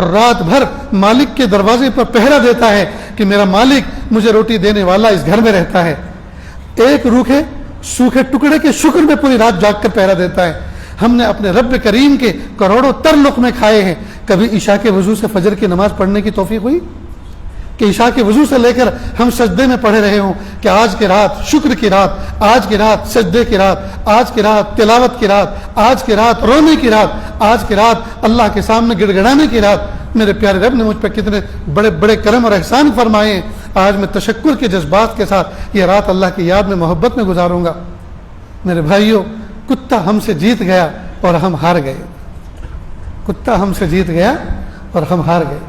رات بھر مالک کے دروازے پر پہرا دیتا ہے کہ میرا مالک مجھے روٹی دینے والا اس گھر میں رہتا ہے. ایک روکھے سوکھے ٹکڑے کے شکر میں پوری رات جاگ کر پہرا دیتا ہے. ہم نے اپنے رب کریم کے کروڑوں تر لقمے کھائے ہیں. کبھی عشاء کے وضو سے فجر کی نماز پڑھنے کی توفیق ہوئی کہ عشاء کے وضو سے لے کر ہم سجدے میں پڑھے رہے ہوں کہ آج کی رات شکر کی رات, آج کی رات سجدے کی رات, آج کی رات تلاوت کی رات, آج کی رات رونے کی رات, آج کی رات اللہ کے سامنے گڑ گڑانے کی رات. میرے پیارے رب نے مجھ پہ کتنے بڑے بڑے کرم اور احسان فرمائے ہیں. آج میں تشکر کے جذبات کے ساتھ یہ رات اللہ کی یاد میں محبت میں گزاروں گا. میرے بھائیوں, کتا ہم سے جیت گیا اور ہم ہار گئے. کتا ہم سے جیت گیا اور ہم ہار گئے.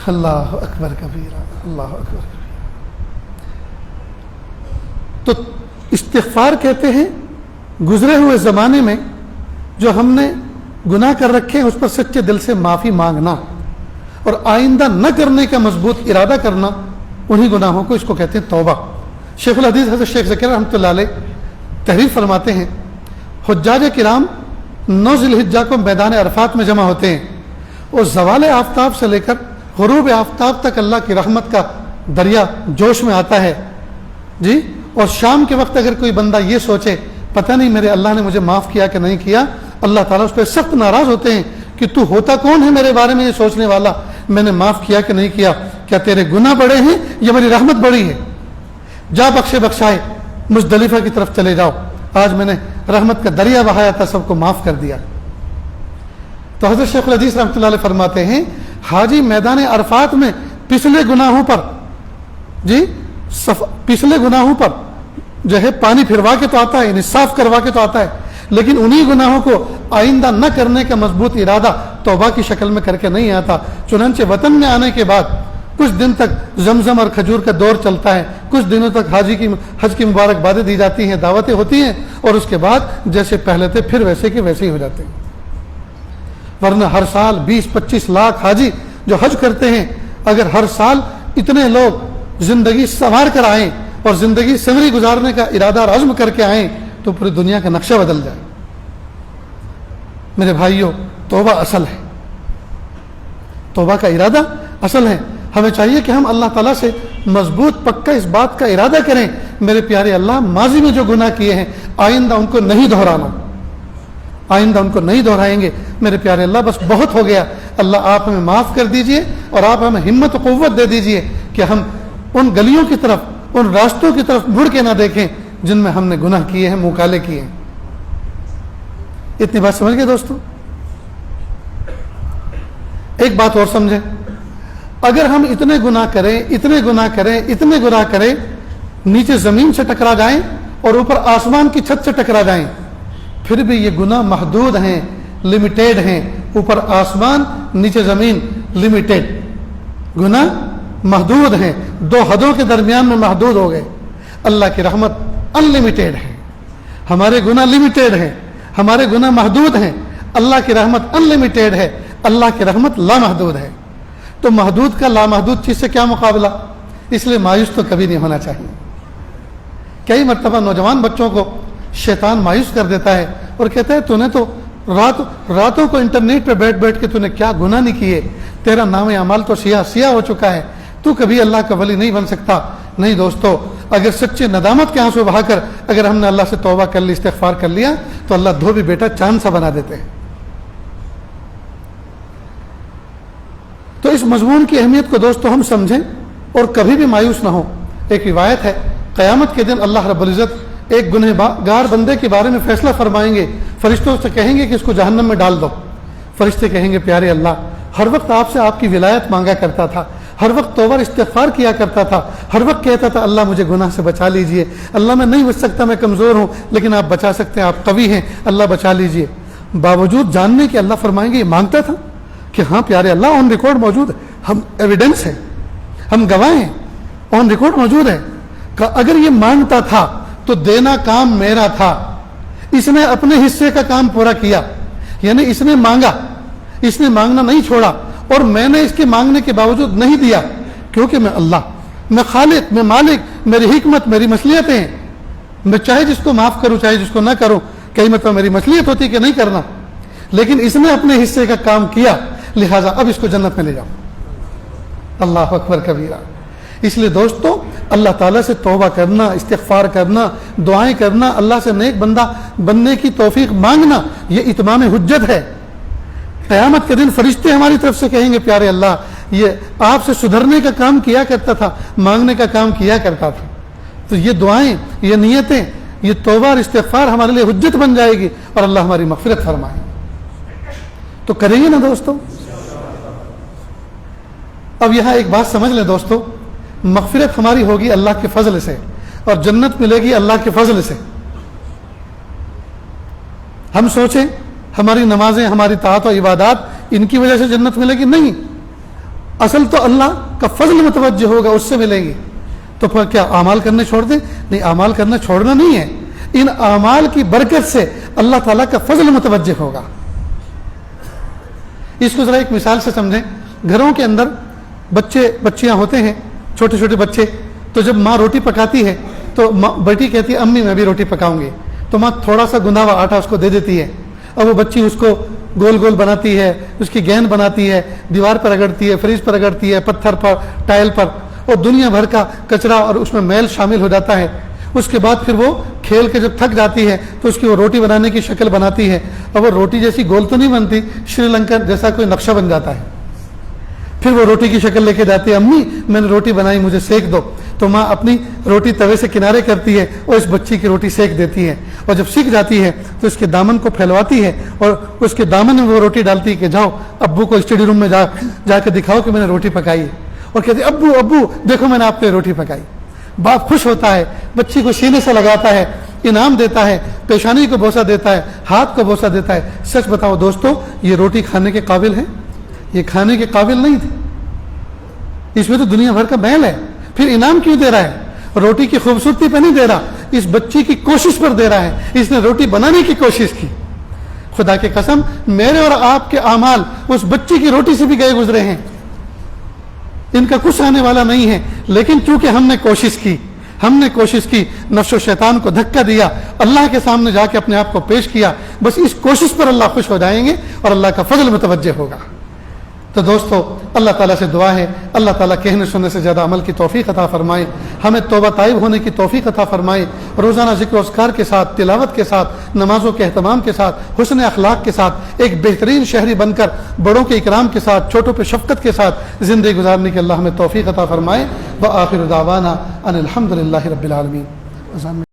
اللہ اکبر کبیرہ, اللہ اکبر کبیرہ. تو استغفار کہتے ہیں گزرے ہوئے زمانے میں جو ہم نے گناہ کر رکھے ہیں اس پر سچے دل سے معافی مانگنا اور آئندہ نہ کرنے کا مضبوط ارادہ کرنا. انہی گناہوں کو اس کو کہتے ہیں توبہ. شیخ الحدیث حضرت شیخ ذکر رحمۃ اللہ علیہ تحریر فرماتے ہیں حجاج کرام 9 ذی الحجہ کو میدان عرفات میں جمع ہوتے ہیں اور زوال آفتاب سے لے کر غروب آفتاب تک اللہ کی رحمت کا دریا جوش میں آتا ہے جی. اور شام کے وقت اگر کوئی بندہ یہ سوچے پتہ نہیں میرے اللہ نے مجھے معاف کیا کہ نہیں کیا, اللہ تعالیٰ اس پہ سخت ناراض ہوتے ہیں کہ تو ہوتا کون ہے میرے بارے میں یہ سوچنے والا, میں نے معاف کیا کہ نہیں کیا, کیا تیرے گناہ بڑے ہیں یا میری رحمت بڑی ہے. جا بخشے بخشائے مزدلفہ کی طرف چلے جاؤ, آج میں نے رحمت کا دریا بہایا تھا, سب کو معاف کر دیا. تو حضرت شیخ الحدیث رحمۃ اللہ علیہ فرماتے ہیں حاجی میدان عرفات میں پچھلے گناہوں پر جی پچھلے گناہوں پر جو ہے پانی پھروا کے تو آتا ہے, یعنی صاف کروا کے تو آتا ہے, لیکن انہی گناہوں کو آئندہ نہ کرنے کا مضبوط ارادہ توبہ کی شکل میں کر کے نہیں آتا. چنانچہ وطن میں آنے کے بعد کچھ دن تک زمزم اور کھجور کا دور چلتا ہے, کچھ دنوں تک حج کی مبارکبادیں دی جاتی ہیں, دعوتیں ہوتی ہیں, اور اس کے بعد جیسے پہلے تھے پھر ویسے کے ویسے ہی ہو جاتے ہیں. ورنہ ہر سال 20-25 لاکھ حاجی جو حج کرتے ہیں, اگر ہر سال اتنے لوگ زندگی سنوار کر آئیں اور زندگی سنوری گزارنے کا ارادہ اور عزم کر کے آئیں تو پوری دنیا کا نقشہ بدل جائے. میرے بھائیوں, توبہ اصل ہے, توبہ کا ارادہ اصل ہے. ہمیں چاہیے کہ ہم اللہ تعالیٰ سے مضبوط پکا اس بات کا ارادہ کریں میرے پیارے اللہ ماضی میں جو گناہ کیے ہیں آئندہ ان کو نہیں دہرانا, آئندہ ان کو نہیں دہرائیں گے. میرے پیارے اللہ بس بہت ہو گیا, اللہ آپ ہمیں معاف کر دیجئے اور آپ ہمیں ہمت و قوت دے دیجئے کہ ہم ان گلیوں کی طرف, ان راستوں کی طرف مڑ کے نہ دیکھیں جن میں ہم نے گناہ کیے ہیں, منہ کالے کیے ہیں. اتنی بات سمجھ گئے دوستو؟ ایک بات اور سمجھیں, اگر ہم اتنے گناہ کریں اتنے گناہ کریں اتنے گناہ کریں, نیچے زمین سے ٹکرا جائیں اور اوپر آسمان کی چھت سے ٹکرا جائیں, پھر بھی یہ گناہ محدود ہیں, لمیٹیڈ ہیں. اوپر آسمان نیچے زمین لمیٹیڈ, گناہ محدود ہیں, دو حدوں کے درمیان میں محدود ہو گئے. اللہ کی رحمت ان لمیٹیڈ ہے, ہمارے گناہ لمیٹیڈ ہیں, ہمارے گناہ محدود ہیں. اللہ کی رحمت ان لمیٹیڈ ہے, اللہ کی رحمت لامحدود ہے. تو محدود کا لامحدود چیز سے کیا مقابلہ؟ اس لیے مایوس تو کبھی نہیں ہونا چاہیے. کئی مرتبہ نوجوان بچوں کو شیطان مایوس کر دیتا ہے اور کہتا ہے تو نے تو راتوں کو انٹرنیٹ پہ بیٹھ بیٹھ کے تو نے کیا گناہ نہیں کیے, تیرا نام اعمال تو سیاہ ہو چکا ہے, تو کبھی اللہ کا ولی نہیں بن سکتا. نہیں دوستو, اگر سچے ندامت کے آنسو بہا کر اگر ہم نے اللہ سے توبہ کر لی, استغفار کر لیا, تو اللہ دھوبی بیٹا چاند سا بنا دیتے ہیں. تو اس مضمون کی اہمیت کو دوستو ہم سمجھیں اور کبھی بھی مایوس نہ ہوں. ایک روایت ہے قیامت کے دن اللہ رب العزت ایک گنہگار بندے کے بارے میں فیصلہ فرمائیں گے, فرشتوں سے کہیں گے کہ اس کو جہنم میں ڈال دو. فرشتے کہیں گے پیارے اللہ, ہر وقت آپ سے آپ کی ولایت مانگا کرتا تھا, ہر وقت توبہ استغفار کیا کرتا تھا, ہر وقت کہتا تھا اللہ مجھے گناہ سے بچا لیجئے, اللہ میں نہیں بچ سکتا, میں کمزور ہوں, لیکن آپ بچا سکتے ہیں, آپ قوی ہیں, اللہ بچا لیجئے. باوجود جاننے کہ اللہ فرمائیں گے یہ مانگتا تھا کہ ہاں پیارے اللہ آن ریکارڈ موجود ہے, ہم ایویڈنس ہے, ہم گواہ ہیں, آن ریکارڈ موجود ہے. اگر یہ مانگتا تھا تو دینا کام میرا تھا, اس نے اپنے حصے کا کام پورا کیا, یعنی اس نے مانگا, اس نے مانگنا نہیں چھوڑا, اور میں نے اس کے مانگنے کے باوجود نہیں دیا, کیونکہ میں اللہ, میں خالق, میں مالک, میری حکمت, میری مصلحتیں ہیں, میں چاہے جس کو معاف کروں چاہے جس کو نہ کروں, کئی مرتبہ میری مصلحت ہوتی کہ نہیں کرنا، لیکن اس نے اپنے حصے کا کام کیا، لہٰذا اب اس کو جنت میں لے جاؤ۔ اللہ اکبر کبیرہ۔ اس لیے دوستو، اللہ تعالیٰ سے توبہ کرنا، استغفار کرنا، دعائیں کرنا، اللہ سے نیک بندہ بننے کی توفیق مانگنا، یہ اتمام حجت ہے۔ قیامت کے دن فرشتے ہماری طرف سے کہیں گے پیارے اللہ یہ آپ سے سدھرنے کا کام کیا کرتا تھا، مانگنے کا کام کیا کرتا تھا۔ تو یہ دعائیں، یہ نیتیں، یہ توبہ اور استغفار ہمارے لیے حجت بن جائے گی اور اللہ ہماری مغفرت فرمائے۔ تو کریں گے نا دوستو؟ اب یہاں ایک بات سمجھ لیں دوستو، مغفرت ہماری ہوگی اللہ کے فضل سے اور جنت ملے گی اللہ کے فضل سے۔ ہم سوچیں ہماری نمازیں، ہماری طاعت و عبادات ان کی وجہ سے جنت ملے گی، نہیں، اصل تو اللہ کا فضل متوجہ ہوگا، اس سے ملے گی۔ تو پھر کیا اعمال کرنے چھوڑ دیں؟ نہیں، اعمال کرنا چھوڑنا نہیں ہے، ان اعمال کی برکت سے اللہ تعالیٰ کا فضل متوجہ ہوگا۔ اس کو ذرا ایک مثال سے سمجھیں۔ گھروں کے اندر بچیاں ہوتے ہیں، چھوٹے چھوٹے بچے، تو جب ماں روٹی پکاتی ہے تو بیٹی کہتی ہے امی میں بھی روٹی پکاؤں گی، تو ماں تھوڑا سا گندھا ہوا آٹا اس کو دے دیتی ہے، اور وہ بچی اس کو گول گول بناتی ہے، اس کی گیند بناتی ہے، دیوار پر رگڑتی ہے، فریج پر رگڑتی ہے، پتھر پر، ٹائل پر، اور دنیا بھر کا کچرا اور اس میں میل شامل ہو جاتا ہے۔ اس کے بعد پھر وہ کھیل کے جب تھک جاتی ہے تو اس کی وہ روٹی بنانے کی شکل بناتی ہے، اور وہ روٹی جیسی گول تو نہیں بنتی، شری لنکا جیسا کوئی نقشہ بن جاتا ہے۔ پھر وہ روٹی کی شکل لے کے جاتی ہے، امی میں نے روٹی بنائی مجھے سیک دو، تو ماں اپنی روٹی توے سے کنارے کرتی ہے اور اس بچی کی روٹی سیک دیتی ہے، اور جب سیکھ جاتی ہے تو اس کے دامن کو پھیلواتی ہے اور اس کے دامن میں وہ روٹی ڈالتی ہے کہ جاؤ ابو کو اسٹڈی روم میں جا کے دکھاؤ کہ میں نے روٹی پکائی ہے، اور کہتی ہے ابو ابو دیکھو میں نے آپ کے روٹی پکائی۔ باپ خوش ہوتا ہے، بچی کو سینے سے لگاتا ہے، انعام دیتا ہے، پیشانی کو بوسہ دیتا ہے، ہاتھ کو بوسہ دیتا ہے۔ سچ بتاؤ دوستو، یہ روٹی کھانے کے قابل ہے؟ یہ کھانے کے قابل نہیں تھی، اس میں تو دنیا بھر کا میل ہے۔ پھر انعام کیوں دے رہا ہے؟ روٹی کی خوبصورتی پہ نہیں دے رہا، اس بچی کی کوشش پر دے رہا ہے، اس نے روٹی بنانے کی کوشش کی۔ خدا کی قسم میرے اور آپ کے اعمال اس بچی کی روٹی سے بھی گئے گزرے ہیں، ان کا کچھ آنے والا نہیں ہے، لیکن چونکہ ہم نے کوشش کی، نفس و شیطان کو دھکا دیا، اللہ کے سامنے جا کے اپنے آپ کو پیش کیا، بس اس کوشش پر اللہ خوش ہو جائیں گے اور اللہ کا فضل متوجہ ہوگا۔ تو دوستو اللہ تعالیٰ سے دعا ہے اللہ تعالیٰ کہنے سننے سے زیادہ عمل کی توفیق عطا فرمائے، ہمیں توبہ طائب ہونے کی توفیق عطا فرمائے، روزانہ ذکر و اذکار کے ساتھ، تلاوت کے ساتھ، نمازوں کے اہتمام کے ساتھ، حسن اخلاق کے ساتھ ایک بہترین شہری بن کر بڑوں کے اکرام کے ساتھ، چھوٹوں پہ شفقت کے ساتھ زندگی گزارنے کی اللہ ہمیں توفیق عطا فرمائے۔ وآخر دعوانا ان الحمد للہ رب العالمین۔